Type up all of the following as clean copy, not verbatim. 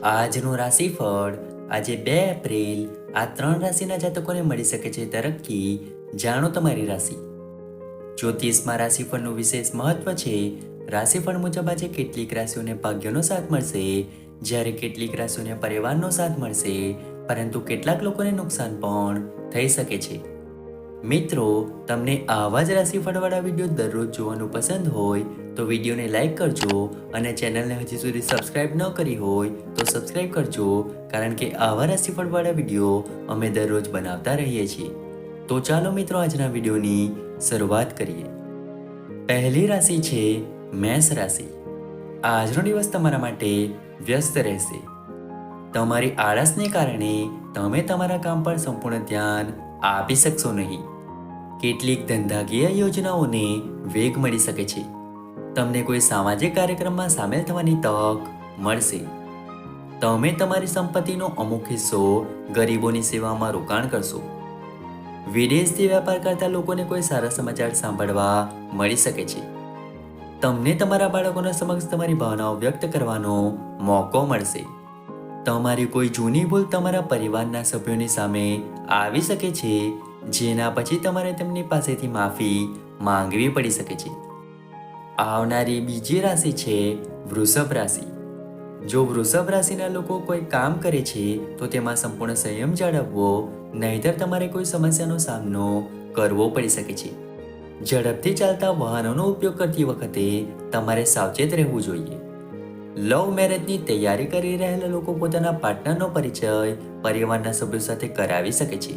આજનું રાશિફળ આજે 2 એપ્રિલ આ 3 રાશિના જાતકોને મળી શકે છે તરક્કી. જાણો તમારી રાશિ. જ્યોતિષમાં રાશિફળનું વિશેષ મહત્વ છે. રાશિફળ મુજબ આજે કેટલીક રાશિઓને ભાગ્યનો સાથ મળશે, જ્યારે કેટલીક રાશિઓને પરિવારનો સાથ મળશે, પરંતુ કેટલાક લોકોને નુકસાન પણ થઈ શકે છે. મિત્રો, તમને આવા જ રાશિફળવાળા વિડીયો દરરોજ જોવાનું પસંદ હોય તો વિડીયોને લાઈક કરજો અને ચેનલને હજી સુધી સબસ્ક્રાઇબ ન કરી હોય તો સબસ્ક્રાઇબ કરજો, કારણ કે આવા રાશિફળવાળા વિડીયો અમે દરરોજ બનાવતા રહીએ છીએ. તો ચાલો મિત્રો, આજના વિડીયોની શરૂઆત કરીએ. પહેલી રાશિ છે મેષ રાશિ. આજનો દિવસ તમારા માટે વ્યસ્ત રહેશે. તમારી આળસને કારણે તમે તમારા કામ પર સંપૂર્ણ ધ્યાન આપી શકશો નહીં. કેટલીક ધંધાકીય યોજનાઓને વેગ મળી શકે છે. તમને કોઈ સામાજિક કાર્યક્રમમાં સામેલ થવાની તક મળશે. તમે તમારી સંપત્તિનો અમુક હિસ્સો ગરીબોની સેવામાં રોકાણ કરશો. વિદેશથી વેપાર કરતા લોકોને કોઈ સારા સમાચાર સાંભળવા મળી શકે છે. તમને તમારા બાળકોના સમક્ષ તમારી ભાવનાઓ વ્યક્ત કરવાનો મોકો મળશે. તમારી કોઈ જૂની ભૂલ તમારા પરિવારના સભ્યોની સામે આવી શકે છે, જેના પછી તમારે તેમની પાસેથી માફી માંગવી પડી શકે છે. આવનારી બીજી રાશિ છે વૃષભ રાશિ. જો વૃષભ રાશિના લોકો કોઈ કામ કરે છે તો તેમાં સંપૂર્ણ સંયમ જાળવવો, નહીંતર તમારે કોઈ સમસ્યાનો સામનો કરવો પડી શકે છે. ઝડપથી ચાલતા વાહનોનો ઉપયોગ કરતી વખતે તમારે સાવચેત રહેવું જોઈએ. લવ મેરેજની તૈયારી કરી રહેલા લોકો પોતાના પાર્ટનરનો પરિચય પરિવારના સભ્યો સાથે કરાવી શકે છે.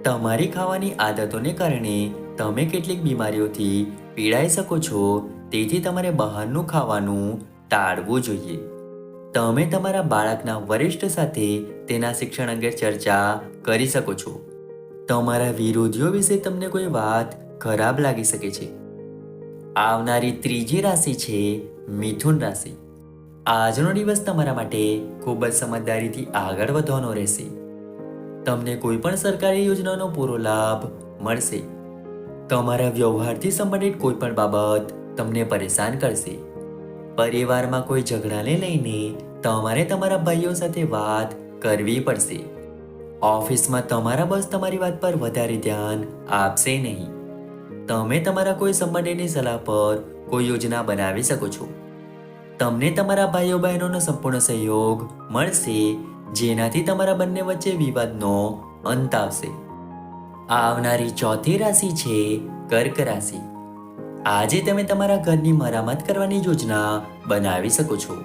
તમારી ખાવાની આદતોને કારણે તમે કેટલીક બીમારીઓથી પીડાઈ શકો છો, તેથી તમારે બહારનું ખાવાનું ટાળવું જોઈએ. તમે તમારા બાળકના વરિષ્ઠ સાથે તેના શિક્ષણ અંગે ચર્ચા કરી શકો છો. તમારા વિરોધીઓ વિશે તમને કોઈ વાત ખરાબ લાગી શકે છે. આવનારી ત્રીજી રાશિ છે મિથુન રાશિ. આજનો દિવસ તમારા માટે ખૂબ જ સમજદારીથી આગળ વધવાનો રહેશે. તમને કોઈ પણ સરકારી યોજનાનો પૂરો લાભ મળશે. તમારા વ્યવહારથી સંબંધિત કોઈ પણ બાબત તમને પરેશાન કરશે. પરિવારમાં કોઈ ઝઘડાને લઈને તમારે તમારા ભાઈઓ સાથે વાત કરવી પડશે. ઓફિસમાં તમારા બોસ તમારી વાત પર વધારે ધ્યાન આપશે નહીં. તમે તમારા કોઈ સંબંધીની સલાહ પર કોઈ યોજના બનાવી શકો છો. તમને તમારા ભાઈઓ બહેનોનો સંપૂર્ણ સહયોગ મળશે, જેનાથી તમારા બંને વચ્ચે વિવાદનો અંત આવશે. આવનારી ચોથી રાશિ છે કર્ક રાશિ. આજે તમે તમારા ઘરની મરામત કરવાની યોજના બનાવી શકો છો.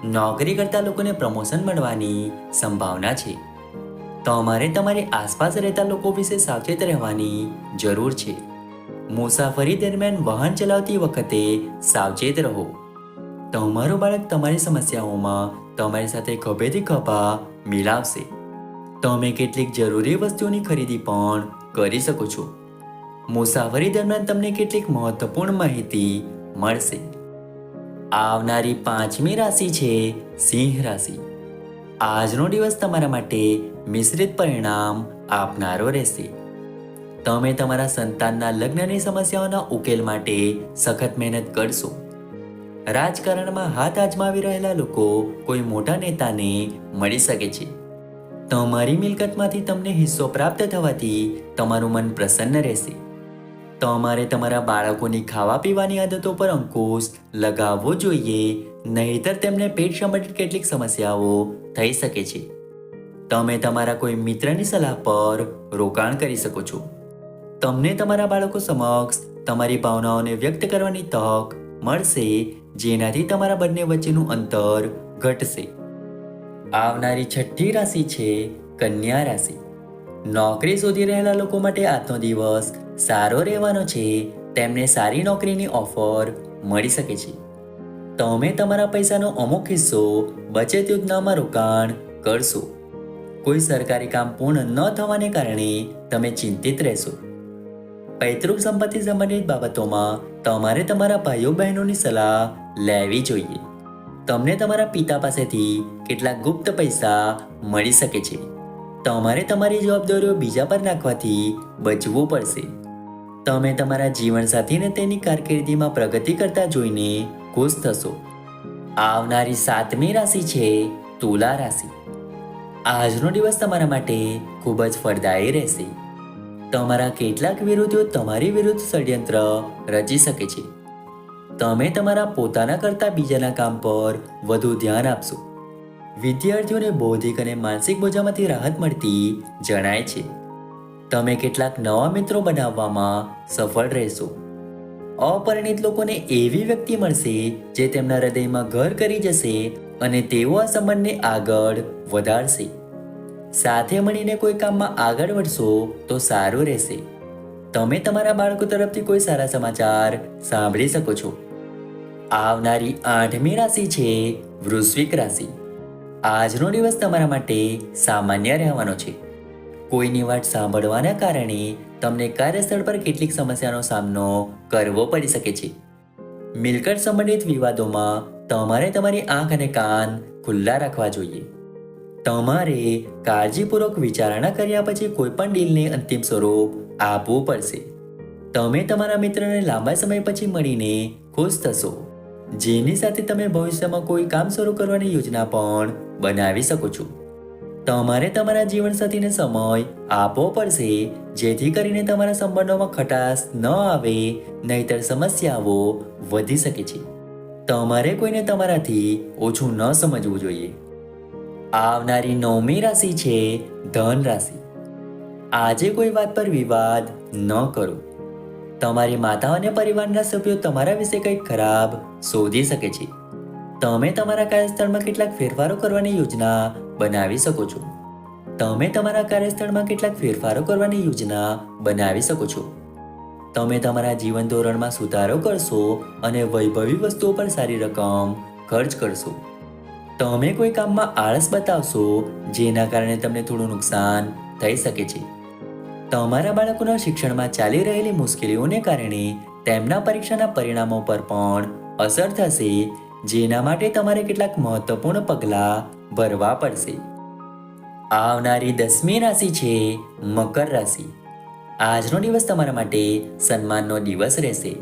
નોકરી કરતા લોકોને પ્રમોશન મળવાની સંભાવના છે. તમારે તમારી આસપાસ રહેતા લોકો વિશે સાવચેત રહેવાની જરૂર છે. મુસાફરી દરમિયાન વાહન ચલાવતી વખતે સાવચેત રહો. તમારું બાળક તમારી સમસ્યાઓમાં તમારી સાથે ખભેથી ખભા મિલાવશે. તમે કેટલીક જરૂરી વસ્તુઓની ખરીદી પણ કરી શકો છો. મુસાફરી દરમિયાન તમને કેટલીક મહત્વપૂર્ણ માહિતી મળશે. આવનારી પાંચમી રાશિ છે સિંહ રાશિ. આજનો દિવસ તમારા માટે મિશ્રિત પરિણામ આપનારો રહેશે. તમે તમારા સંતાનના લગ્નની સમસ્યાઓના ઉકેલ માટે સખત મહેનત કરશો. રાજકારણમાં હાથ આજમાવી રહેલા લોકો કોઈ મોટા નેતાને મળી શકે છે. તમારી મિલકતમાંથી તમને હિસ્સો પ્રાપ્ત થવાથી તમારું મન પ્રસન્ન રહેશે. તમારે તમારા બાળકોની ખાવા પીવાની આદતો પર અંકુશ લગાવવો જોઈએ, નહીંતર તેમને પેટ સંબંધિત કેટલીક સમસ્યાઓ થઈ શકે છે. તમે તમારા કોઈ મિત્રની સલાહ પર રોકાણ કરી શકો છો. તમને તમારા બાળકો સમક્ષ તમારી ભાવનાઓને વ્યક્ત કરવાની તક મળશે, જેનાથી તમારા બંને વચ્ચેનું અંતર ઘટશે. આવનારી છઠ્ઠી રાશિ છે કન્યા રાશિ. નોકરી શોધી રહેલા લોકો માટે આજનો દિવસ સારો રહેવાનો છે. તેમને સારી નોકરીની ઓફર મળી શકે છે. તમે તમારા પૈસાનો અમુક હિસ્સો બચત યોજનામાં રોકાણ કરશો. કોઈ સરકારી કામ પૂર્ણ ન થવાને કારણે તમે ચિંતિત રહેશો. પૈતૃક સંપત્તિ સંબંધિત બાબતોમાં તમારે તમારા ભાઈઓ બહેનોની સલાહ લેવી જોઈએ. તમને તમારા પિતા પાસેથી કેટલાક ગુપ્ત પૈસા મળી શકે છે. તમારે તમારી જવાબદારીઓ બીજા પર નાખવાથી બચવું પડશે. તમે તમારા જીવનસાથીને તેની કારકિર્દીમાં પ્રગતિ કરતા જોઈને ખુશ થશો. આવનારી સાતમી રાશિ છે તુલા રાશિ. આજનો દિવસ તમારા માટે ખૂબ જ ફળદાયી રહેશે. તમારા કેટલાક વિરોધીઓ તમારી વિરુદ્ધ ષડયંત્ર રચી શકે છે. તમે તમારા પોતાના કરતાં બીજાના કામ પર વધુ ધ્યાન આપશો. વિદ્યાર્થીઓને બૌદ્ધિક અને માનસિક બોજામાંથી રાહત મળતી જણાય છે. તમે કેટલાક નવા મિત્રો બનાવવામાં સફળ રહેશો. અપરિણિત લોકોને એવી વ્યક્તિ મળશે જે તેમના હૃદયમાં ઘર કરી જશે અને તેઓ આ સંબંધને આગળ વધારશે. સાથે મળીને કોઈ કામમાં આગળ વધશો તો સારું રહેશે. તમે તમારા બાળકો તરફથી કોઈ સારા સમાચાર સાંભળી શકો છો. આવનારી 8મી રાશિ છે વૃશ્ચિક રાશિ. આજનો દિવસ તમારા માટે સામાન્ય રહેવાનો છે. કોઈની વાત સાંભળવાના કારણે તમને કાર્યસ્થળ પર કેટલીક સમસ્યાનો સામનો કરવો પડી શકે છે. મિલકત સંબંધિત વિવાદોમાં તમારે તમારી આંખ અને કાન ખુલ્લા રાખવા જોઈએ. તમારે કાળજીપૂર્વક વિચારણા કર્યા પછી કોઈ પણ ડીલને અંતિમ સ્વરૂપ આપવું પડશે. તમે તમારા મિત્રને લાંબા સમય પછી મળીને ખુશ થશો, જેની સાથે તમે ભવિષ્યમાં કોઈ કામ શરૂ કરવાની યોજના પણ બનાવી શકો છો. તમારે તમારા જીવનસાથીને સમય આપવો પડશે, જેથી કરીને તમારા સંબંધોમાં ખટાશ ન આવે, નહીતર સમસ્યાઓ વધી શકે છે. તમારે કોઈને તમારાથી ઓછું ન સમજવું જોઈએ. આવનારી 9મી રાશિ છે ધન રાશિ. આજે કોઈ વાત પર વિવાદ ન કરો. તમારી માતા અને પરિવારના સભ્યો તમારા વિશે કંઈક ખરાબ શોધી શકે છે. તમે તમારા કાર્યસ્થળમાં કેટલાક ફેરફારો કરવાની યોજના બનાવી શકો છો. તમે તમારા કાર્યસ્થળમાં કેટલાક ફેરફારો કરવાની યોજના બનાવી શકો છો. તમે તમારા જીવન ધોરણમાં સુધારો કરશો અને વૈભવી વસ્તુઓ પર સારી રકમ ખર્ચ કરશો. તમે કોઈ કામમાં આળસ બતાવશો, જેના કારણે તમને થોડું નુકસાન થઈ શકે છે. તમારા બાળકોના શિક્ષણમાં ચાલી રહેલી મુશ્કેલીઓને કારણે તેમના પરીક્ષાના પરિણામો પર પણ અસર થશે, જેના માટે તમારે કેટલાક મહત્વપૂર્ણ પગલાં ભરવા પડશે. આવનારી 10મી રાશિ છે મકર રાશિ. આજનો દિવસ તમારા માટે સન્માનનો દિવસ રહેશે.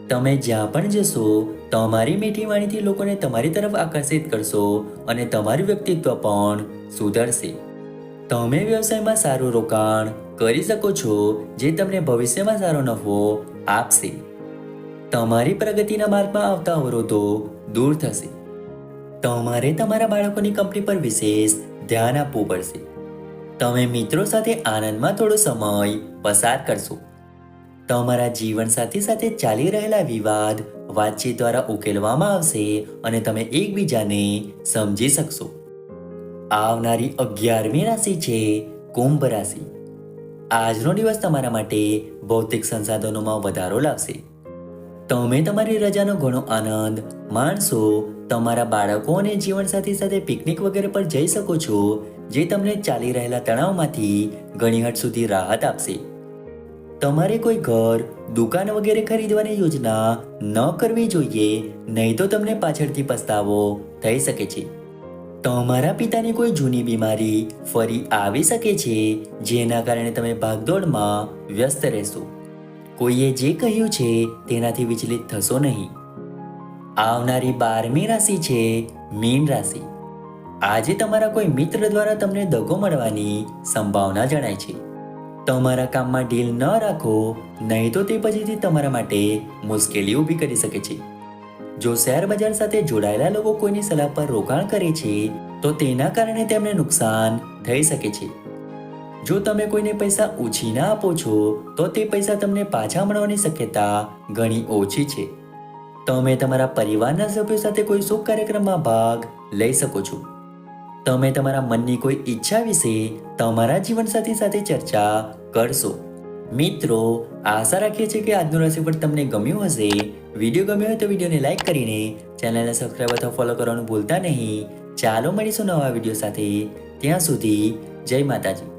તમે જ્યાં પણ જશો, તમારી મીઠી વાણીથી લોકોને તમારી તરફ આકર્ષિત કરશો અને તમારું વ્યક્તિત્વ પણ સુધરશે. તમે વ્યવસાયમાં સારું રોકાણ કરી શકો છો, જે તમને ભવિષ્યમાં સારો નફો આપશે. તમારી પ્રગતિના માર્ગમાં આવતા અવરોધો દૂર થશે. તમારે તમારા બાળકોની કંપની પર વિશેષ ધ્યાન આપવું પડશે. તમે મિત્રો સાથે આનંદમાં થોડો સમય પસાર કરશો. તમારા જીવનસાથી સાથે ચાલી રહેલા વિવાદ વાતચીત દ્વારા ઉકેલવામાં આવશે અને તમે એકબીજાને સમજી શકશો. આવનારી 11મી રાશિ છે કુંભ રાશિ. આજનો દિવસ તમારા માટે ભૌતિક સંસાધનોમાં વધારો લાવશે. તમે તમારી રજાનો ઘણો આનંદ માણશો. તમારા બાળકો અને જીવનસાથી સાથે પિકનિક વગેરે પર જઈ શકો છો, જે તમને ચાલી રહેલા તણાવમાંથી ઘણી હદ સુધી રાહત આપશે. તમારે કોઈ ઘર, દુકાન વગેરે ખરીદવાની યોજના ન કરવી જોઈએ, નહીં તો તમને પાછળથી પસ્તાવો થઈ શકે છે. તમારા પિતાની કોઈ જૂની બીમારી ફરી આવી શકે છે, જેના કારણે તમે ભાગદોડમાં વ્યસ્ત રહેશો. કોઈએ જે કહ્યું છે તેનાથી વિચલિત થશો નહીં. આવનારી 12મી રાશિ છે મીન રાશિ. આજે તમારા કોઈ મિત્ર દ્વારા તમને દગો મળવાની સંભાવના જણાય છે. તમારા કામમાં ઢીલ ન રાખો, નહીં તો તે પછીથી તમારા માટે મુશ્કેલી ઊભી કરી શકે છે. જો શેર બજાર સાથે જોડાયેલા લોકો કોઈની સલાહ પર રોકાણ કરે છે, તો તેના કારણે તેમને નુકસાન થઈ શકે છે. જો તમે કોઈને પૈસા ઉછીના આપો છો, તો તે પૈસા તમને પાછા મળવાની શક્યતા ઘણી ઓછી છે. તમે તમારા પરિવારના સભ્યો સાથે કોઈ શુભ કાર્યક્રમમાં ભાગ લઈ શકો છો. તમે તમારા મનની કોઈ ઈચ્છા વિશે તમારા જીવનસાથી સાથે ચર્ચા કરશો. મિત્રો, આશા રાખીએ છીએ કે આજનું રાશિફળ તમને ગમ્યું હશે. વિડીયો ગમ્યો હોય તો વિડીયોને લાઈક કરીને ચેનલને સબસ્ક્રાઈબ અથવા ફોલો કરવાનું ભૂલતા નહીં. ચાલો મળીશું નવા વિડીયો સાથે. ત્યાં સુધી જય માતાજી.